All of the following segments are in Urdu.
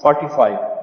45।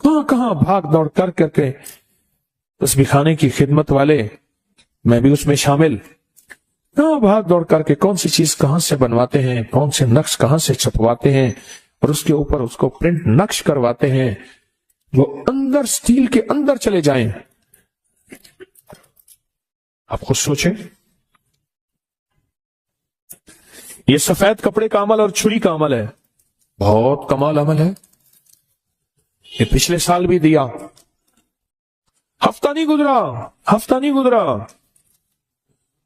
کہاں کہاں بھاگ دوڑ کر کے تسبیح خانے کی خدمت والے، میں بھی اس میں شامل، کہاں بھاگ دوڑ کر کے کون سی چیز کہاں سے بنواتے ہیں، کون سے نقش کہاں سے چھپواتے ہیں اور اس کے اوپر اس کو پرنٹ نقش کرواتے ہیں جو اندر سٹیل کے اندر چلے جائیں۔ آپ خود سوچیں، یہ سفید کپڑے کا عمل اور چھری کا عمل ہے، بہت کمال عمل ہے۔ یہ پچھلے سال بھی دیا، ہفتہ نہیں گزرا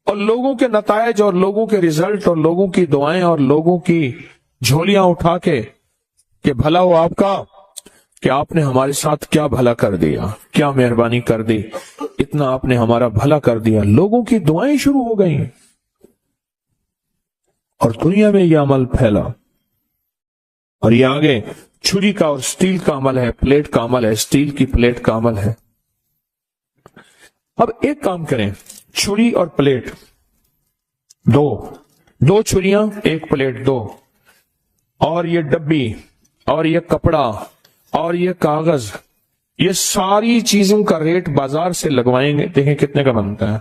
اور لوگوں کے نتائج اور لوگوں کے ریزلٹ اور لوگوں کی دعائیں اور لوگوں کی جھولیاں اٹھا کے کہ بھلا ہو آپ کا، کہ آپ نے ہمارے ساتھ کیا بھلا کر دیا، کیا مہربانی کر دی، اتنا آپ نے ہمارا بھلا کر دیا۔ لوگوں کی دعائیں شروع ہو گئیں اور دنیا میں یہ عمل پھیلا، اور یہ آگے چھری کا اور سٹیل کا عمل ہے، پلیٹ کا عمل ہے، سٹیل کی پلیٹ کا عمل ہے۔ اب ایک کام کریں، چھری اور پلیٹ دو چھریاں ایک پلیٹ دو، اور یہ ڈبی اور یہ کپڑا اور یہ کاغذ، یہ ساری چیزوں کا ریٹ بازار سے لگوائیں گے، دیکھیں کتنے کا بنتا ہے۔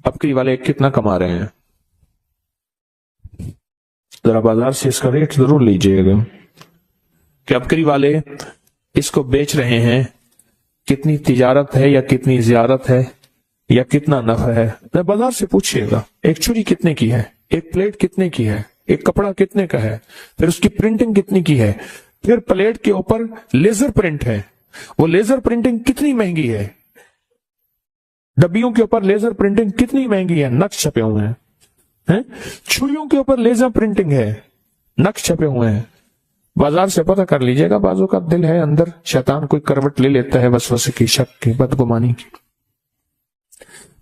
ابکری والے کتنا کما رہے ہیں، ذرا بازار سے اس کا ریٹ ضرور لیجئے گا کہ ابکری والے اس کو بیچ رہے ہیں، کتنی تجارت ہے یا کتنی زیارت ہے یا کتنا نفع ہے، بازار سے پوچھئے گا۔ ایک چھری کتنے کی ہے، ایک پلیٹ کتنے کی ہے، ایک کپڑا کتنے کا ہے، پھر اس کی پرنٹنگ کتنی کی ہے، پھر پلیٹ کے اوپر لیزر پرنٹ ہے، وہ لیزر پرنٹنگ کتنی مہنگی ہے، ڈبیوں کے اوپر لیزر پرنٹنگ کتنی مہنگی ہے، نقش چھپے ہوئے ہیں، چھریوں کے اوپر لیزر پرنٹنگ ہے، نقش چھپے ہوئے ہیں۔ بازار سے پتہ کر لیجئے گا، بعضوں کا دل ہے اندر شیطان کوئی کروٹ لے لیتا ہے وسوسے کی، شک کی، بدگمانی کی۔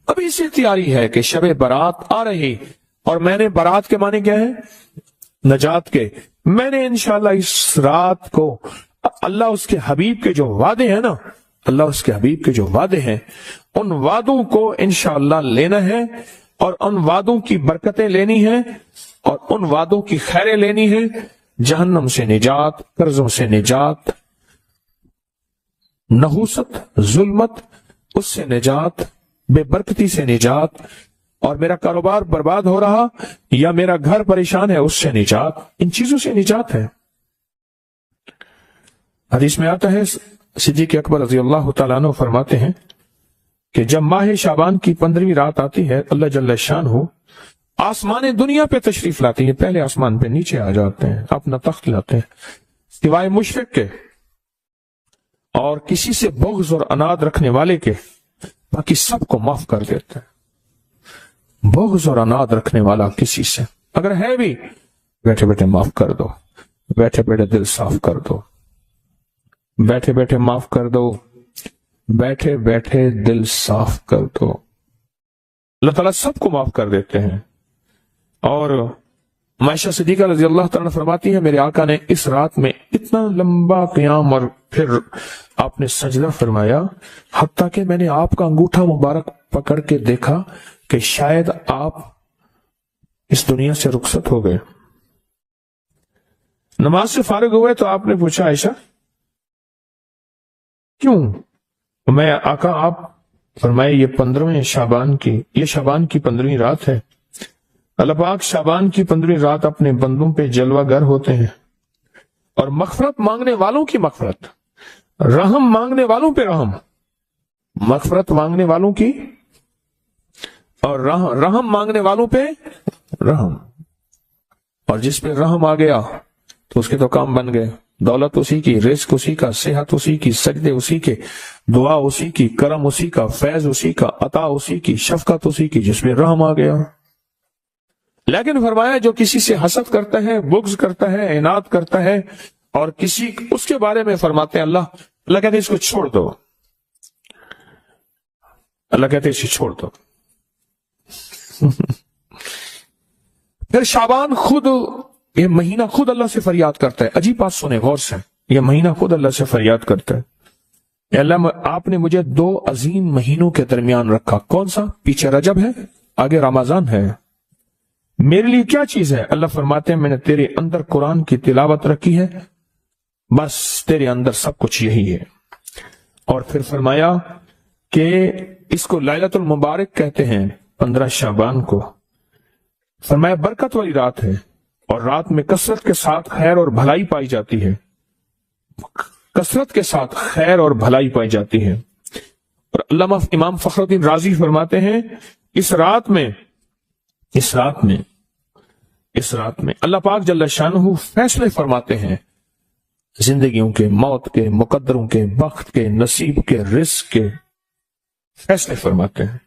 ابھی سے تیاری ہے کہ شب برات آ رہی، اور میں نے برات کے معنی کیا ہے، نجات کے۔ میں نے انشاءاللہ اس رات کو اللہ اس کے حبیب کے جو وعدے ہیں نا، اللہ اس کے حبیب کے جو وعدے ہیں، ان وعدوں کو انشاءاللہ لینا ہے، اور ان وعدوں کی برکتیں لینی ہیں، اور ان وعدوں کی خیریں لینی ہیں، جہنم سے نجات، قرضوں سے نجات، نحوست، ظلمت، اس سے نجات، بے برکتی سے نجات، اور میرا کاروبار برباد ہو رہا یا میرا گھر پریشان ہے اس سے نجات، ان چیزوں سے نجات ہے۔ حدیث میں آتا ہے، صدیق اکبر رضی اللہ تعالیٰ عنہ فرماتے ہیں کہ جب ماہ شعبان کی 15ویں رات آتی ہے، اللہ جل شانہ آسمان دنیا پہ تشریف لاتی ہے، پہلے آسمان پہ نیچے آ جاتے ہیں، اپنا تخت لاتے ہیں، سوائے مشرک کے اور کسی سے بغض اور اناد رکھنے والے کے، باقی سب کو معاف کر دیتے ہیں۔ بغض اور اناد رکھنے والا کسی سے اگر ہے بھی، بیٹھے بیٹھے معاف کر دو، بیٹھے بیٹھے دل صاف کر دو، بیٹھے بیٹھے معاف کر دو، بیٹھے بیٹھے دل صاف کر دو۔ اللہ تعالیٰ سب کو معاف کر دیتے ہیں۔ اور عائشہ صدیقہ رضی اللہ تعالیٰ فرماتی ہے، میرے آقا نے اس رات میں اتنا لمبا قیام اور پھر آپ نے سجدہ فرمایا، حتیٰ کہ میں نے آپ کا انگوٹھا مبارک پکڑ کے دیکھا کہ شاید آپ اس دنیا سے رخصت ہو گئے۔ نماز سے فارغ ہوئے تو آپ نے پوچھا، عائشہ کیوں؟ میں آقا، آپ فرمائے یہ 15ویں شعبان کی، یہ شعبان کی 15ویں رات ہے، اللہ پاک شعبان کی 15ویں رات اپنے بندوں پہ جلوہ گر ہوتے ہیں، اور مغفرت مانگنے والوں کی مغفرت، رحم مانگنے والوں پہ رحم، مغفرت مانگنے والوں کی اور رحم مانگنے والوں پہ رحم، اور جس پہ رحم آ گیا تو اس کے تو کام بن گئے، دولت اسی کی، رزق اسی کا، صحت اسی کی، سجدے اسی کے، دعا اسی کی، کرم اسی کا، فیض اسی کا، عطا اسی کی، شفقت اسی کی، جس میں رحم آ گیا۔ لیکن فرمایا جو کسی سے حسد کرتا ہے، بغض کرتا ہے، عناد کرتا ہے، اور کسی اس کے بارے میں فرماتے ہیں اللہ کہتے ہیں اس کو چھوڑ دو، اللہ کہتے ہیں اسے چھوڑ دو۔ پھر شعبان خود، یہ مہینہ خود اللہ سے فریاد کرتا ہے۔ عجیب بات سنیں غور سے، یہ مہینہ خود اللہ سے فریاد کرتا ہے، اے اللہ آپ نے مجھے 2 عظیم مہینوں کے درمیان رکھا، کون سا؟ پیچھے رجب ہے، آگے رمضان ہے، میرے لیے کیا چیز ہے؟ اللہ فرماتے ہیں میں نے تیرے اندر قرآن کی تلاوت رکھی ہے، بس تیرے اندر سب کچھ یہی ہے۔ اور پھر فرمایا کہ اس کو لیلۃ المبارک کہتے ہیں، 15 شعبان کو۔ فرمایا برکت والی رات ہے، اور رات میں کثرت کے ساتھ خیر اور بھلائی پائی جاتی ہے، کثرت کے ساتھ خیر اور بھلائی پائی جاتی ہے۔ اور علامہ امام فخر الدین رازی فرماتے ہیں اس رات میں اللہ پاک جل شانہ فیصلے فرماتے ہیں، زندگیوں کے، موت کے، مقدروں کے، وقت کے، نصیب کے، رزق کے فیصلے فرماتے ہیں۔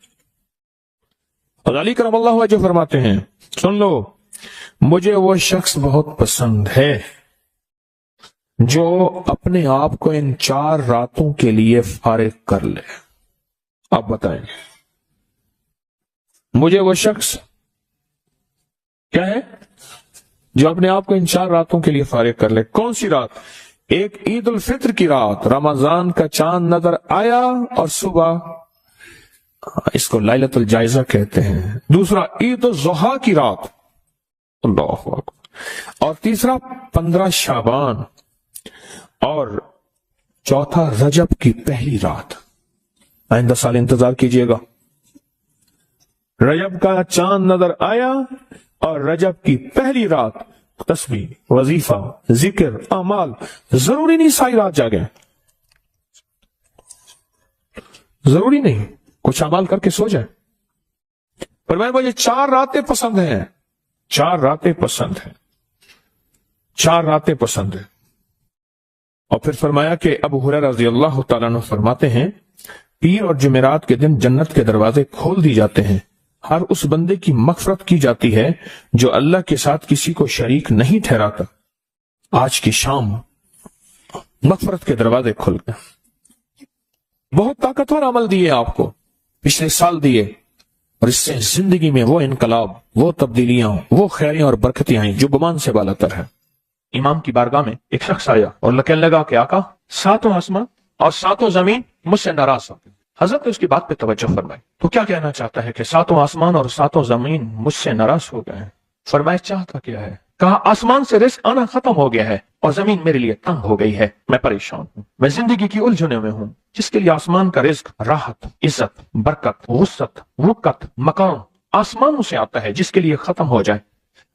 اور علی کرم اللہ وجہ فرماتے ہیں، سن لو، مجھے وہ شخص بہت پسند ہے جو اپنے آپ کو ان 4 راتوں کے لیے فارغ کر لے۔ آپ بتائیں، مجھے وہ شخص کیا ہے جو اپنے آپ کو ان 4 راتوں کے لیے فارغ کر لے؟ کون سی رات؟ ایک عید الفطر کی رات، رمضان کا چاند نظر آیا اور صبح، اس کو لیلۃ الجائزہ کہتے ہیں۔ دوسرا عید الضحیٰ کی رات، اللہ اکبر۔ اور تیسرا 15 شعبان، اور چوتھا رجب کی پہلی رات۔ آئندہ سال انتظار کیجئے گا، رجب کا چاند نظر آیا اور رجب کی پہلی رات، تسبیح، وظیفہ، ذکر، اعمال، ضروری نہیں ساری رات جاگیں، ضروری نہیں کچھ اعمال کر کے سو جائیں، پر مجھے 4 راتیں پسند ہیں، 4 راتیں پسند ہیں، 4 راتیں پسند ہیں۔ اور پھر فرمایا کہ ابو ہریرہ رضی اللہ تعالیٰ عنہ فرماتے ہیں، پیر اور جمعرات کے دن جنت کے دروازے کھول دی جاتے ہیں، ہر اس بندے کی مغفرت کی جاتی ہے جو اللہ کے ساتھ کسی کو شریک نہیں ٹھہراتا۔ آج کی شام مغفرت کے دروازے کھل گئے۔ بہت طاقتور عمل دیے آپ کو، پچھلے سال دیے، اور اس سے زندگی میں وہ انقلاب، وہ تبدیلیاں، وہ خیریاں اور برکتیں آئیں جو گمان سے بالاتر ہے۔ امام کی بارگاہ میں ایک شخص آیا اور کہنے لگا کہ آقا، 7 آسمان اور 7 زمین مجھ سے ناراض ہو گئے۔ حضرت نے اس کی بات پہ توجہ فرمائی، تو کیا کہنا چاہتا ہے کہ 7 آسمان اور 7 زمین مجھ سے ناراض ہو گئے ہیں؟ فرمایا چاہتا کیا ہے؟ کہا آسمان سے رزق آنا ختم ہو گیا ہے اور زمین میرے لیے تنگ ہو گئی ہے، میں پریشان ہوں، میں زندگی کی الجھنوں میں ہوں۔ جس کے لیے آسمان کا رزق، راحت، عزت، برکت، وسعت، وقت، مقام آسمانوں سے آتا ہے، جس کے لیے ختم ہو جائے،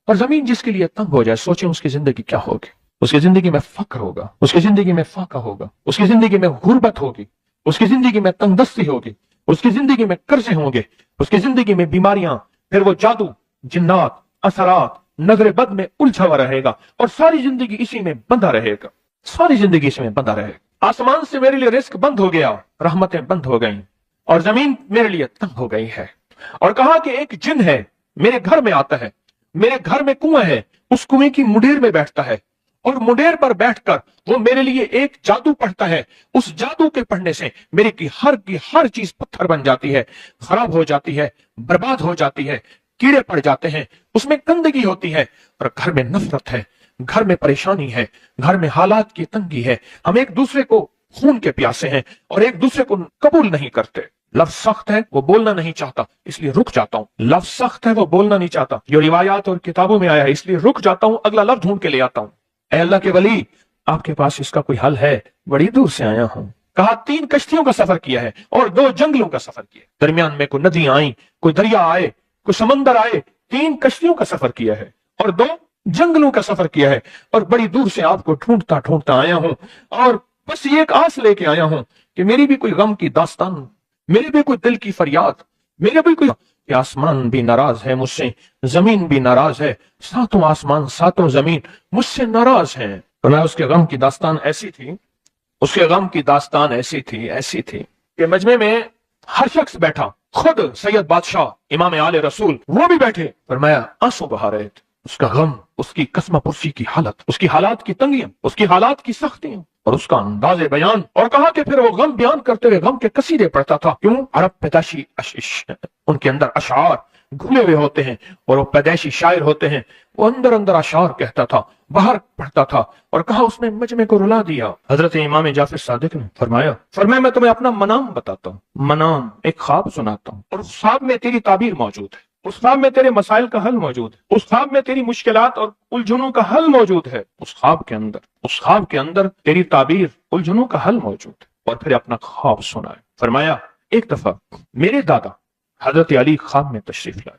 اور زمین جس کے لیے تنگ ہو جائے، سوچیں اس کی زندگی کیا ہوگی۔ اس کی زندگی میں فقر ہوگا، اس کی زندگی میں فاقہ ہوگا، اس کی زندگی میں غربت ہوگی، اس کی زندگی میں تنگ دستی ہوگی، اس کی زندگی میں قرضے ہوں گے، اس کی زندگی میں بیماریاں، پھر وہ جادو، جنات، اثرات، نظر بد میں الجھا ہوا رہے گا، اور ساری زندگی اسی میں بندھا رہے گا، ساری زندگی اس میں بندھا رہے گا۔ آسمان سے میرے لیے رزق بند ہو گیا، رحمتیں بند ہو گئیں، اور زمین میرے لیے تنگ ہو گئی ہے۔ اور کہا کہ ایک جن ہے، میرے گھر میں آتا ہے، میرے گھر میں کنواں ہے، اس کنویں کی منڈیر میں بیٹھتا ہے، اور منڈیر پر بیٹھ کر وہ میرے لیے ایک جادو پڑھتا ہے، اس جادو کے پڑھنے سے میری کی ہر چیز پتھر بن جاتی ہے، خراب ہو جاتی ہے، برباد ہو جاتی ہے، کیڑے پڑ جاتے ہیں، اس میں گندگی ہوتی ہے، اور گھر میں نفرت ہے، گھر میں پریشانی ہے، گھر میں حالات کی تنگی ہے، ہم ایک دوسرے کو خون کے پیاسے ہیں اور ایک دوسرے کو قبول نہیں کرتے۔ لفظ سخت ہے، وہ بولنا نہیں چاہتا، اس لیے رک جاتا ہوں۔ لفظ سخت ہے، وہ بولنا نہیں چاہتا، جو روایات اور کتابوں میں آیا ہے، اس لیے رک جاتا ہوں، اگلا لفظ ڈھونڈ کے لے آتا ہوں۔ اے اللہ کے ولی، آپ کے پاس اس کا کوئی حل ہے؟ بڑی دور سے آیا ہوں۔ کہا 3 کشتیوں کا سفر کیا ہے اور 2 جنگلوں کا سفر کیا، درمیان میں کوئی ندیاں آئیں، کوئی دریا آئے، کوئی سمندر آئے، 3 کشتیوں کا سفر کیا ہے اور 2 جنگلوں کا سفر کیا ہے، اور بڑی دور سے آپ کو ڈھونڈتا آیا ہوں، اور بس یہ ایک آس لے کے آیا ہوں کہ میری بھی کوئی غم کی داستان، میری بھی کوئی دل کی فریاد، میرے بھی کوئی، کہ آسمان بھی ناراض ہے مجھ سے، زمین بھی ناراض ہے، 7 آسمان 7 زمین مجھ سے ناراض ہیں۔ فرمایا اس کے غم کی داستان ایسی تھی، اس کے غم کی داستان ایسی تھی کہ مجمع میں ہر شخص بیٹھا، خود سید بادشاہ امام آل رسول وہ بھی بیٹھے، فرمایا آنسو بہا رہے تھے، اس کا غم، اس کی قسمہ پرسی کی حالت، اس کی حالات کی تنگیاں، اس کی حالات کی سختیاں اور اس کا انداز بیان، اور کہا کہ پھر وہ غم بیان کرتے ہوئے غم کے قصیدے پڑھتا تھا۔ کیوں؟ عرب پیدائشی ان کے اندر اشعار گھلے ہوئے ہوتے ہیں، اور وہ پیدائشی شاعر ہوتے ہیں، وہ اندر اشعار کہتا تھا، باہر پڑھتا تھا، اور کہا اس نے مجمع کو رلا دیا۔ حضرت امام جعفر صادق نے فرمایا میں تمہیں اپنا منام بتاتا ہوں، منام ایک خواب سناتا ہوں، اور اس خواب میں تیری تعبیر موجود ہے، اس خواب میں تیرے مسائل کا حل موجود ہے، اس خواب میں تیری مشکلات اور الجھنوں کا حل موجود ہے، اس خواب کے اندر تیری تعبیر الجھنوں کا حل موجود ہے۔ اور پھر اپنا خواب سنائے۔ فرمایا ایک دفعہ میرے دادا حضرت علی خواب میں تشریف لائے،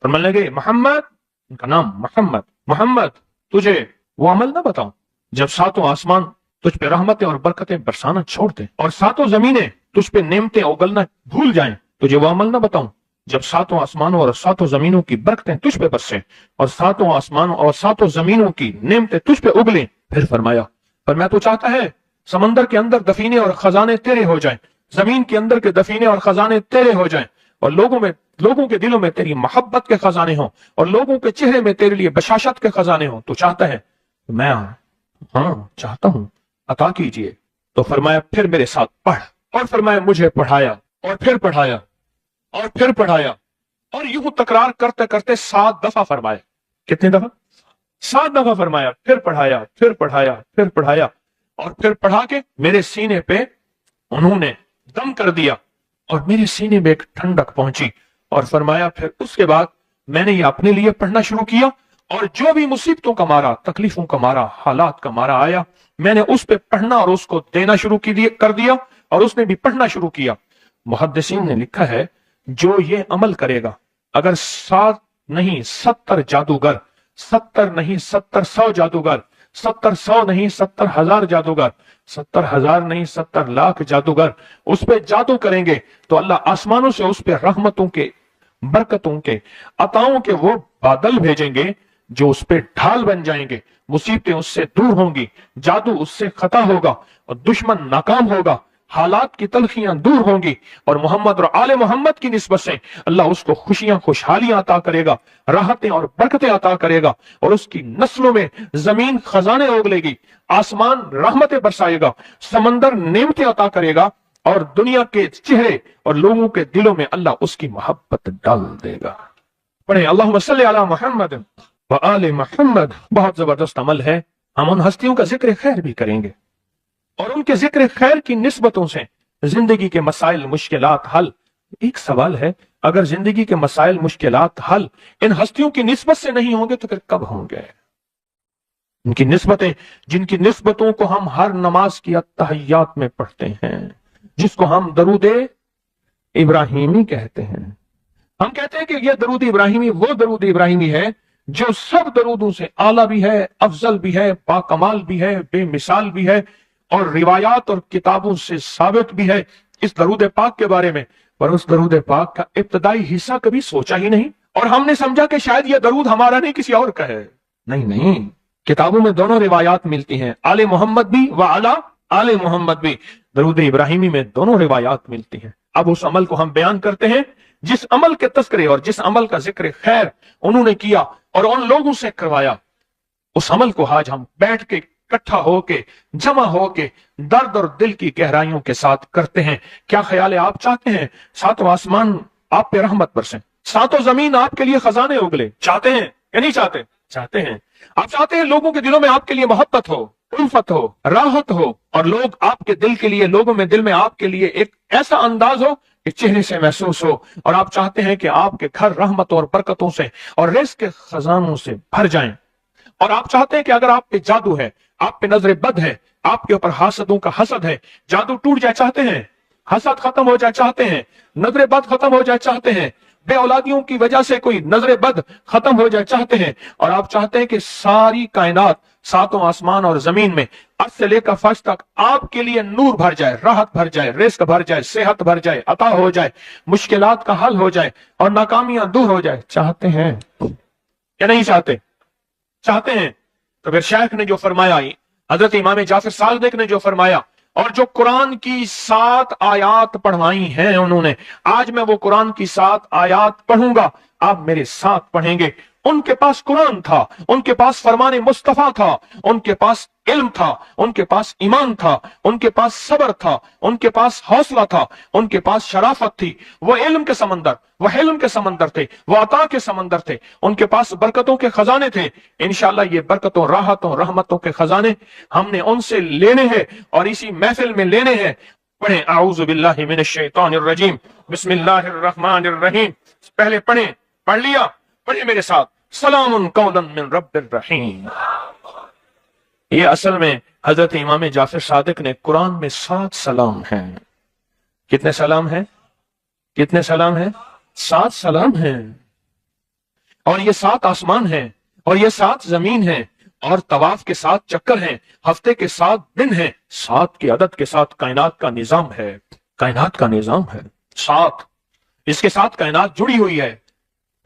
فرمانے لگے محمد، ان کا نام محمد تجھے وہ عمل نہ بتاؤں جب ساتوں آسمان تجھ پہ رحمتیں اور برکتیں برسانا چھوڑ دیں اور ساتوں زمینیں تجھ پہ نعمتیں اگلنا بھول جائیں، تجھے وہ عمل نہ بتاؤں جب ساتوں آسمانوں اور ساتوں زمینوں کی برکتیں تجھ پہ برسیں اور ساتوں آسمانوں اور ساتوں زمینوں کی نعمتیں تجھ پہ اگلیں۔ پھر فرمایا تو چاہتا ہے سمندر کے اندر دفینے اور خزانے تیرے ہو جائیں، زمین کے اندر کے دفینے اور خزانے تیرے ہو جائیں، اور لوگوں کے دلوں میں تیری محبت کے خزانے ہوں اور لوگوں کے چہرے میں تیرے لیے بشاشت کے خزانے ہوں۔ تو چاہتا ہے؟ میں ہاں چاہتا ہوں، عطا کیجئے۔ تو فرمایا پھر میرے ساتھ پڑھ، اور فرمایا مجھے پڑھایا اور پھر پڑھایا اور پھر پڑھایا، اور یوں تکرار کرتے کرتے 7 دفعہ فرمایا۔ کتنے دفعہ؟ 7 دفعہ فرمایا، پھر پڑھایا پھر پڑھایا پھر پڑھایا، اور پھر پڑھا کے میرے سینے پہ انہوں نے دم کر دیا اور میرے سینے میں ایک ٹھنڈک پہنچی، اور فرمایا پھر اس کے بعد میں نے یہ اپنے لیے پڑھنا شروع کیا، اور جو بھی مصیبتوں کا مارا، تکلیفوں کا مارا، حالات کا مارا آیا، میں نے اس پہ پڑھنا اور اس کو دینا شروع کر دیا، اور اس نے بھی پڑھنا شروع کیا۔ محدثین نے لکھا ہے جو یہ عمل کرے گا، اگر 7 نہیں 70 جادوگر، 70 نہیں 100 جادوگر، 100 نہیں 70,000 جادوگر، 70,000 نہیں 70 لاکھ جادوگر اس پہ جادو کریں گے تو اللہ آسمانوں سے اس پہ رحمتوں کے، برکتوں کے، عطاؤں کے وہ بادل بھیجیں گے جو اس پہ ڈھال بن جائیں گے، مصیبتیں اس سے دور ہوں گی، جادو اس سے خطا ہوگا اور دشمن ناکام ہوگا، حالات کی تلخیاں دور ہوں گی، اور محمد اور آل محمد کی نسبت سے اللہ اس کو خوشیاں، خوشحالیاں عطا کرے گا، راحتیں اور برکتیں عطا کرے گا، اور اس کی نسلوں میں زمین خزانے اگلے گی، آسمان رحمتیں برسائے گا، سمندر نعمتیں عطا کرے گا، اور دنیا کے چہرے اور لوگوں کے دلوں میں اللہ اس کی محبت ڈال دے گا۔ پڑھیں اللہم صلی علی محمد وآل محمد۔ بہت زبردست عمل ہے، ہم ان ہستیوں کا ذکر خیر بھی کریں گے، اور ان کے ذکر خیر کی نسبتوں سے زندگی کے مسائل، مشکلات حل۔ ایک سوال ہے، اگر زندگی کے مسائل، مشکلات حل ان ہستیوں کی نسبت سے نہیں ہوں گے تو پھر کب ہوں گے؟ ان کی نسبتیں، جن کی نسبتوں کو ہم ہر نماز کی التحیات میں پڑھتے ہیں، جس کو ہم درود ابراہیمی کہتے ہیں، ہم کہتے ہیں کہ یہ درود ابراہیمی وہ درود ابراہیمی ہے جو سب درودوں سے اعلیٰ بھی ہے، افضل بھی ہے، باکمال بھی ہے، بے مثال بھی ہے، اور روایات اور کتابوں سے ثابت بھی ہے اس درود پاک کے بارے میں۔ پر اس درود پاک کا ابتدائی حصہ کبھی سوچا ہی نہیں، اور ہم نے سمجھا کہ شاید یہ درود ہمارا نہیں، کسی اور کا ہے۔ نہیں، کتابوں میں دونوں روایات ملتی ہیں، آل محمد بھی و علی آل محمد بھی، درود ابراہیمی میں دونوں روایات ملتی ہیں۔ اب اس عمل کو ہم بیان کرتے ہیں جس عمل کے تذکرے اور جس عمل کا ذکر خیر انہوں نے کیا اور ان لوگوں سے کروایا، اس عمل کو آج ہم بیٹھ کے اکٹھا ہو کے، جمع ہو کے، درد اور دل کی گہرائیوں کے ساتھ کرتے ہیں۔ کیا خیال ہے؟ آپ چاہتے ہیں ساتوں آسمان آپ پہ رحمت برسیں، ساتوں زمین آپ کے لیے خزانے اگلے؟ چاہتے ہیں یا نہیں چاہتے؟ چاہتے ہیں۔ آپ چاہتے ہیں لوگوں کے دلوں میں آپ کے لیے محبت ہو، الفت ہو، راحت ہو، اور لوگ آپ کے دل کے لیے، لوگوں میں دل میں آپ کے لیے ایک ایسا انداز ہو کہ چہرے سے محسوس ہو، اور آپ چاہتے ہیں کہ آپ کے گھر رحمتوں اور برکتوں سے اور رزق کے خزانوں سے بھر جائیں، اور آپ چاہتے ہیں کہ اگر آپ پہ جادو ہے، آپ پہ نظر بد ہے، آپ کے اوپر حاسدوں کا حسد ہے، جادو ٹوٹ جائے چاہتے ہیں، حسد ختم ہو جائے چاہتے ہیں، نظر بد ختم ہو جائے چاہتے ہیں، بے اولادیوں کی وجہ سے کوئی نظر بد ختم ہو جائے چاہتے ہیں، اور آپ چاہتے ہیں کہ ساری کائنات، ساتوں آسمان اور زمین میں عرش سے لے کر فرش تک آپ کے لیے نور بھر جائے، راحت بھر جائے، رزق بھر جائے، صحت بھر جائے، عطا ہو جائے، مشکلات کا حل ہو جائے اور ناکامیاں دور ہو جائے، چاہتے ہیں یا نہیں چاہتے؟ چاہتے ہیں۔ تو پھر شیخ نے جو فرمایا، حضرت امام جعفر صادق نے جو فرمایا، اور جو قرآن کی 7 آیات پڑھوائی ہیں انہوں نے، آج میں وہ قرآن کی 7 آیات پڑھوں گا، آپ میرے ساتھ پڑھیں گے۔ ان کے پاس قرآن تھا، ان کے پاس فرمان مصطفیٰ تھا، ان کے پاس علم تھا، ان کے پاس ایمان تھا، ان کے پاس صبر تھا، ان کے پاس حوصلہ تھا، ان کے پاس شرافت تھی۔ وہ علم کے سمندر، وہ حلم کے سمندر تھے، وہ عطا کے سمندر تھے، ان کے پاس برکتوں کے خزانے تھے۔ انشاءاللہ یہ برکتوں، راحتوں، رحمتوں کے خزانے ہم نے ان سے لینے ہیں اور اسی محفل میں لینے ہیں۔ پڑھیں اعوذ باللہ من الشیطان الرجیم، بسم اللہ الرحمن الرحیم۔ پہلے پڑھیں پڑھ لیا؟ پڑھے میرے ساتھ، سلام قولا من رب الرحیم۔ یہ اصل میں حضرت امام جعفر صادق نے قرآن میں 7 سلام ہیں۔ کتنے سلام ہیں؟ کتنے سلام ہیں؟ 7 سلام ہیں، اور یہ 7 آسمان ہیں، اور یہ 7 زمین ہیں، اور طواف کے 7 چکر ہیں، ہفتے کے 7 دن ہیں، 7 کی عدد کے ساتھ کائنات کا نظام ہے، کائنات کا نظام ہے 7، اس کے ساتھ کائنات جڑی ہوئی ہے۔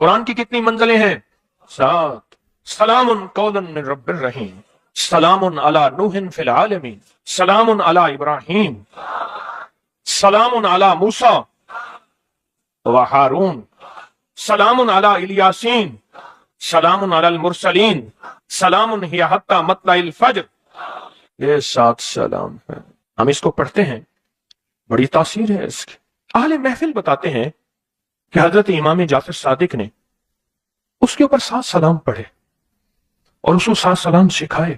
قرآن کی کتنی منزلیں ہیں؟ 7۔ سلام قولا من رب الرحیم، سلام علی نوح فی العالمین، سلام علی ابراہیم، سلام علی موسیٰ و ہارون، سلام علی الیاسین، سلام علی المرسلین، سلام ہی حتی مطلع الفجر۔ یہ 7 سلام ہیں، ہم اس کو پڑھتے ہیں، بڑی تاثیر ہے اس کی۔ اہل محفل بتاتے ہیں کہ حضرت امام جعفر صادق نے اس کے اوپر 7 سلام پڑھے اور اس کو 7 سلام سکھائے۔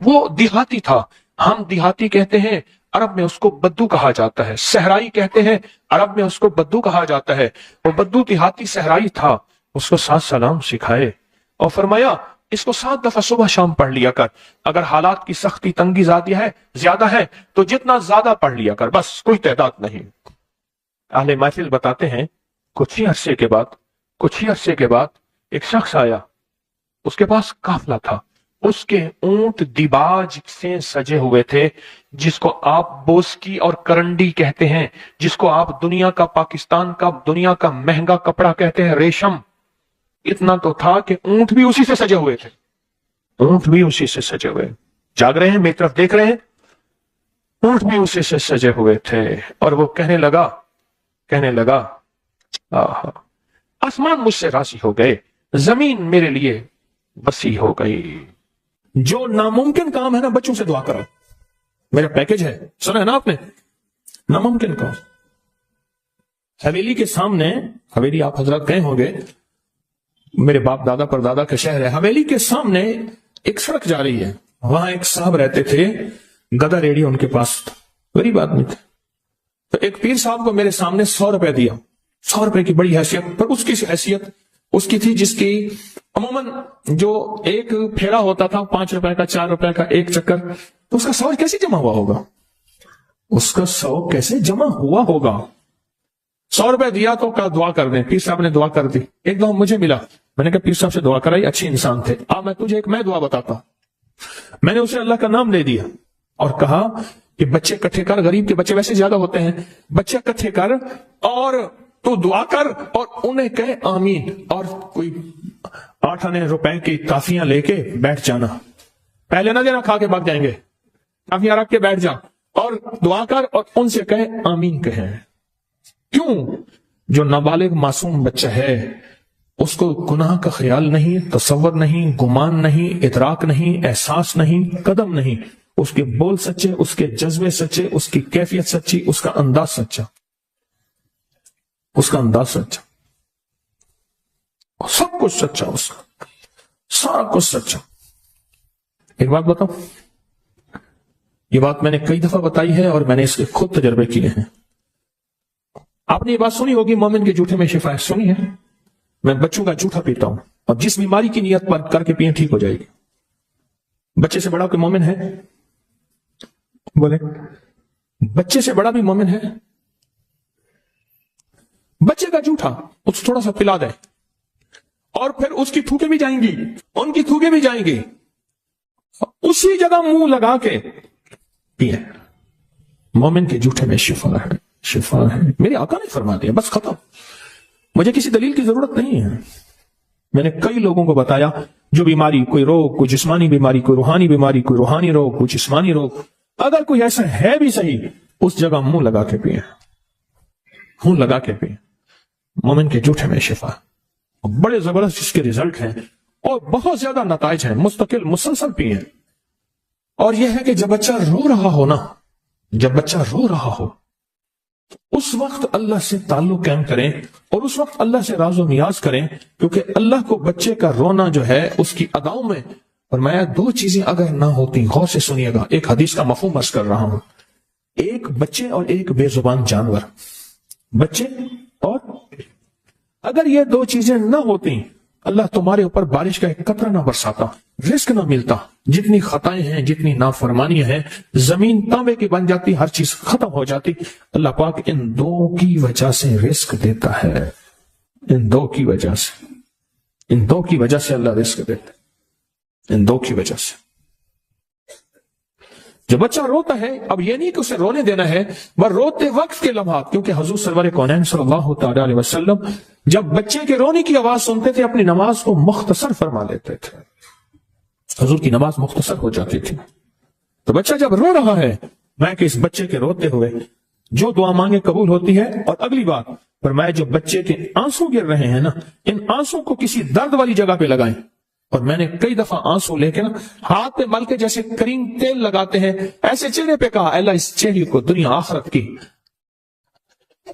وہ دیہاتی تھا، ہم دیہاتی کہتے ہیں، عرب میں اس کو بدو کہا جاتا ہے، صحرائی کہتے ہیں، عرب میں اس کو بدو کہا جاتا ہے۔ وہ بدو دیہاتی صحرائی تھا، اس کو 7 سلام سکھائے اور فرمایا اس کو 7 دفعہ صبح شام پڑھ لیا کر، اگر حالات کی سختی تنگی زیادہ ہے تو جتنا زیادہ پڑھ لیا کر، بس کوئی تعداد نہیں۔ اہل محفل بتاتے ہیں کچھ ہی عرصے کے بعد ایک شخص آیا، اس کے پاس قافلہ تھا، اس کے اونٹ دیباج سے سجے ہوئے تھے، جس کو آپ بوسکی اور کرنڈی کہتے ہیں، جس کو آپ دنیا کا، پاکستان کا دنیا کا مہنگا کپڑا کہتے ہیں، ریشم۔ اتنا تو تھا کہ اونٹ بھی اسی سے سجے ہوئے تھے، اونٹ بھی اسی سے سجے ہوئے، جاگ رہے ہیں میری طرف دیکھ رہے ہیں، اونٹ بھی اسی سے سجے ہوئے تھے۔ اور وہ کہنے لگا آہا، آسمان مجھ سے راضی ہو گئے، زمین میرے لیے وسیع ہو گئی۔ جو ناممکن کام ہے نا، بچوں سے دعا کرو، میرا پیکج ہے، سنا ہے نا آپ نے، ناممکن کام۔ حویلی کے سامنے، حویلی آپ حضرات گئے ہوں گے، میرے باپ دادا پر دادا کا شہر ہے، حویلی کے سامنے ایک سڑک جا رہی ہے، وہاں ایک صاحب رہتے تھے، گدا ریڈی ان کے پاس، غریب آدمی تھے۔ تو ایک پیر صاحب کو میرے سامنے 100 روپے دیا، 100 روپے کی بڑی حیثیت، پر اس کی حیثیت اس کی تھی جس کی عموماً جو ایک پھیرا ہوتا تھا 5 روپے کا، 4 روپے کا ایک چکر، تو اس کا 100 کیسے جمع ہوا ہوگا؟ اس کا 100 کیسے جمع ہوا ہوگا؟ 100 روپے دیا تو کہا دعا کر دیں، پیر صاحب نے دعا کر دی۔ ایک دفعہ مجھے ملا، میں نے کہا پیر صاحب سے دعا کرائی، اچھے انسان تھے، میں تجھے میں دعا بتاتا۔ میں نے اسے اللہ کا نام لے دیا اور کہا کہ بچے اکٹھے کر، غریب کے بچے ویسے زیادہ ہوتے ہیں، بچے اکٹھے کر اور تو دعا کر اور انہیں کہے آمین، اور کوئی 8 آنے روپے کی کافیاں لے کے بیٹھ جانا، پہلے نہ دینا، کھا کے بھاگ جائیں گے، کافیاں رکھ کے بیٹھ جا اور دعا کر اور ان سے کہے آمین کہیں۔ کیوں؟ جو نابالغ معصوم بچہ ہے اس کو گناہ کا خیال نہیں، تصور نہیں، گمان نہیں، ادراک نہیں، احساس نہیں، قدم نہیں، اس کے بول سچے، اس کے جذبے سچے، اس کی کیفیت سچی، اس کا انداز سچا، اس کا انداز سچا، سب کچھ سچا، اس کا سارا کچھ سچا۔ ایک بات بتاؤں، یہ بات میں نے کئی دفعہ بتائی ہے اور میں نے اس کے خود تجربے کیے ہیں۔ آپ نے یہ بات سنی ہوگی، مومن کے جھوٹے میں شفا ہے، سنی ہے؟ میں بچوں کا جھوٹا پیتا ہوں اور جس بیماری کی نیت پر کر کے پیئیں ٹھیک ہو جائے گی۔ بچے سے بڑا کوئی مومن ہے؟ بولے، بچے سے بڑا بھی مومن ہے؟ بچے کا جھوٹا اس تھوڑا سا پلا دے اور پھر اس کی تھوکے بھی جائیں گی، ان کی تھوکے بھی جائیں گی، اسی جگہ منہ لگا کے پیئے۔ مومن کے جھوٹے میں شفا ہے، شفا ہے، میرے آقا نے فرما دیا، بس ختم، مجھے کسی دلیل کی ضرورت نہیں ہے۔ میں نے کئی لوگوں کو بتایا جو بیماری، کوئی روگ، کوئی جسمانی بیماری، کوئی روحانی بیماری، کوئی روحانی روگ، کوئی جسمانی روگ، اگر کوئی ایسا ہے بھی صحیح، اس جگہ منہ لگا کے پیئے، منہ لگا کے پیئے۔ مومن کے جھوٹے میں شفا، بڑے زبردست اس کے ریزلٹ ہیں اور بہت زیادہ نتائج ہیں، مستقل مسلسل پیئے۔ اور یہ ہے کہ جب بچہ رو رہا ہو نا، جب بچہ رو رہا ہو اس وقت اللہ سے تعلق قائم کریں اور اس وقت اللہ سے راز و نیاز کریں، کیونکہ اللہ کو بچے کا رونا جو ہے اس کی اداؤں میں فرمایا 2 چیزیں اگر نہ ہوتی، غور سے سنیے گا، ایک حدیث کا مفہوم عرض کر رہا ہوں، ایک بچے اور ایک بے زبان جانور، بچے اور اگر یہ دو چیزیں نہ ہوتی اللہ تمہارے اوپر بارش کا ایک قطرہ نہ برساتا، رزق نہ ملتا، جتنی خطائیں ہیں، جتنی نافرمانیاں ہیں، زمین تانبے کی بن جاتی، ہر چیز ختم ہو جاتی۔ اللہ پاک ان دو کی وجہ سے رزق دیتا ہے، ان دو کی وجہ سے، ان دو کی وجہ سے اللہ رزق دیتا ہے، ان دو کی وجہ سے۔ جو بچہ روتا ہے، اب یہ نہیں کہ اسے رونے دینا ہے، بس روتے وقت کے لمحات، کیونکہ حضور سرور کونین صلی اللہ تعالی علیہ وسلم جب بچے کے رونے کی آواز سنتے تھے اپنی نماز کو مختصر فرما لیتے تھے، حضور کی نماز مختصر ہو جاتی تھی۔ تو بچہ جب رو رہا ہے، میں کہ اس بچے کے روتے ہوئے جو دعا مانگے قبول ہوتی ہے۔ اور اگلی بات فرمایا جو بچے کے آنسو گر رہے ہیں نا، ان آنسو کو کسی درد والی جگہ پہ لگائیں۔ اور میں نے کئی دفعہ آنسو لے کے نا ہاتھ پہ مل کے جیسے کریم تیل لگاتے ہیں، ایسے چہرے پہ کہا اللہ اس چہرے کو دنیا آخرت کی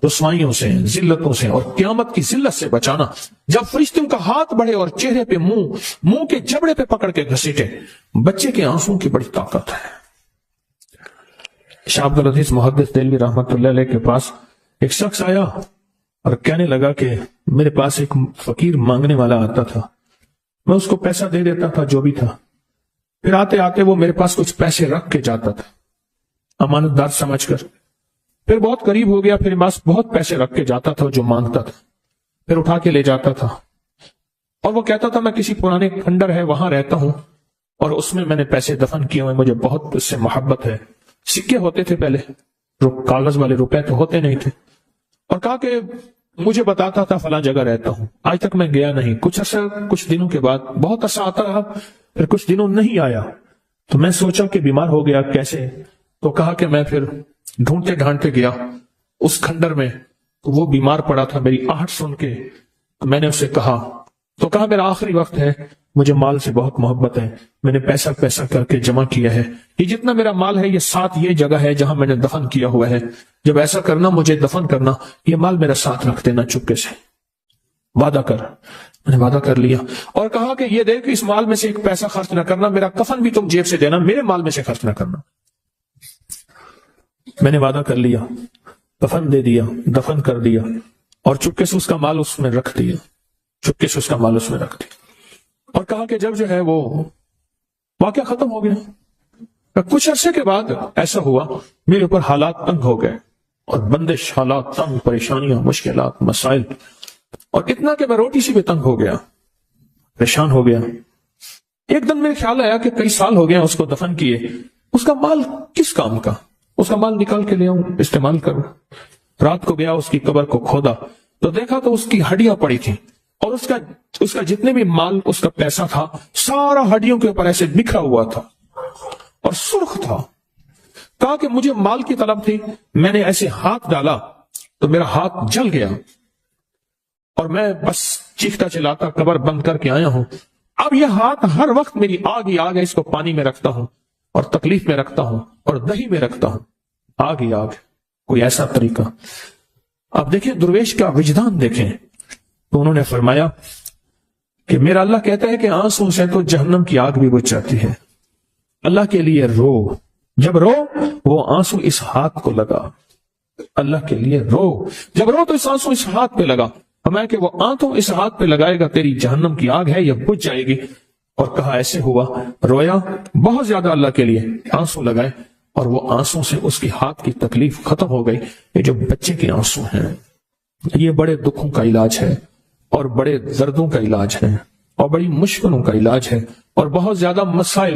رسوائیوں سے، ذلتوں سے اور قیامت کی ذلت سے بچانا۔ جب فرشتوں کا ہاتھ بڑھے اور چہرے پہ منہ کے جبڑے پہ پکڑ کے گھسیٹے، بچے کے آنسوں کی بڑی طاقت ہے۔ شاہ عبد العزیز محدث دہلوی رحمت اللہ علیہ کے پاس ایک شخص آیا اور کہنے لگا کہ میرے پاس ایک فقیر مانگنے والا آتا تھا، میں اس کو پیسہ دے دیتا تھا جو بھی تھا، پھر آتے آتے وہ میرے پاس کچھ پیسے رکھ کے جاتا تھا امانت دار سمجھ کر، پھر بہت قریب ہو گیا، پھر بس بہت پیسے رکھ کے جاتا تھا جو مانگتا تھا، پھر اٹھا کے لے جاتا تھا اور وہ کہتا تھا میں کسی پرانے کھنڈر ہے وہاں رہتا ہوں اور اس میں میں نے پیسے دفن کیے ہوئے، مجھے بہت اس سے محبت ہے۔ سکے ہوتے تھے پہلے، کاغذ والے روپے تو ہوتے نہیں تھے، اور کہا کہ مجھے بتاتا تھا فلاں جگہ رہتا ہوں، آج تک میں گیا نہیں۔ کچھ دنوں کے بعد بہت عرصہ آتا رہا، پھر کچھ دنوں نہیں آیا، تو میں سوچا کہ بیمار ہو گیا کیسے، تو کہا کہ میں پھر ڈھونڈتے ڈھانڈتے گیا اس کھنڈر میں، تو وہ بیمار پڑا تھا، میری آہٹ سن کے میں نے اسے کہا، تو کہا میرا آخری وقت ہے، مجھے مال سے بہت محبت ہے، میں نے پیسہ کر کے جمع کیا ہے، یہ جتنا میرا مال ہے یہ ساتھ یہ جگہ ہے جہاں میں نے دفن کیا ہوا ہے، جب ایسا کرنا مجھے دفن کرنا، یہ مال میرا ساتھ رکھ دینا چپکے سے، وعدہ کر۔ میں نے وعدہ کر لیا اور کہا کہ یہ دیکھ اس مال میں سے ایک پیسہ خرچ نہ کرنا، میرا کفن بھی تم جیب سے دینا، میرے مال میں سے خرچ نہ کرنا۔ میں نے وعدہ کر لیا، کفن دے دیا، دفن کر دیا اور چپکے سے اس کا مال اس میں رکھ دیا، چپکے سے اس کا مال اس میں رکھ دیا، اور کہا کہ جب جو ہے وہ واقعہ ختم ہو گیا، کچھ عرصے کے بعد ایسا ہوا میرے اوپر حالات تنگ ہو گئے اور بندش، حالات تنگ، پریشانیاں، مشکلات، مسائل، اور اتنا کہ میں روٹی سے بھی تنگ ہو گیا، پریشان ہو گیا۔ ایک دن میرے خیال آیا کہ کئی سال ہو گئے اس کو دفن کیے، اس کا مال کس کام کا، اس کا مال نکال کے لے آؤں، استعمال کروں۔ رات کو گیا اس کی قبر کو کھودا تو دیکھا تو اس کی ہڈیاں پڑی تھی، اور اس کا جتنے بھی مال، اس کا پیسہ تھا، سارا ہڈیوں کے اوپر ایسے بکھرا ہوا تھا اور سرخ تھا۔ کہا کہ مجھے مال کی طلب تھی، میں نے ایسے ہاتھ ڈالا تو میرا ہاتھ جل گیا اور میں بس چیختا چلاتا قبر بند کر کے آیا ہوں۔ اب یہ ہاتھ ہر وقت میری آگ ہی آگ ہے، اس کو پانی میں رکھتا ہوں اور تکلیف میں رکھتا ہوں اور دہی میں رکھتا ہوں، آگ ہی آگ، کوئی ایسا طریقہ۔ اب دیکھیں درویش کا وجدان دیکھیں، تو انہوں نے فرمایا کہ میرا اللہ کہتا ہے کہ آنسوں سے تو جہنم کی آگ بھی بجھ جاتی ہے، اللہ کے لیے رو، جب رو وہ آنسو اس ہاتھ کو لگا، اللہ کے لیے رو، جب رو تو اس آنسو اس ہاتھ پہ لگا، فرمایا کہ وہ آنسو اس ہاتھ پہ لگائے گا، تیری جہنم کی آگ ہے یہ بجھ جائے گی۔ اور کہا ایسے ہوا، رویا بہت زیادہ اللہ کے لیے، آنسو لگائے اور وہ آنسو سے اس کی ہاتھ کی تکلیف ختم ہو گئی۔ یہ جو بچے کے آنسو ہیں یہ بڑے دکھوں کا علاج ہے اور بڑے دردوں کا علاج ہے اور بڑی مشکلوں کا علاج ہے اور بہت زیادہ مسائل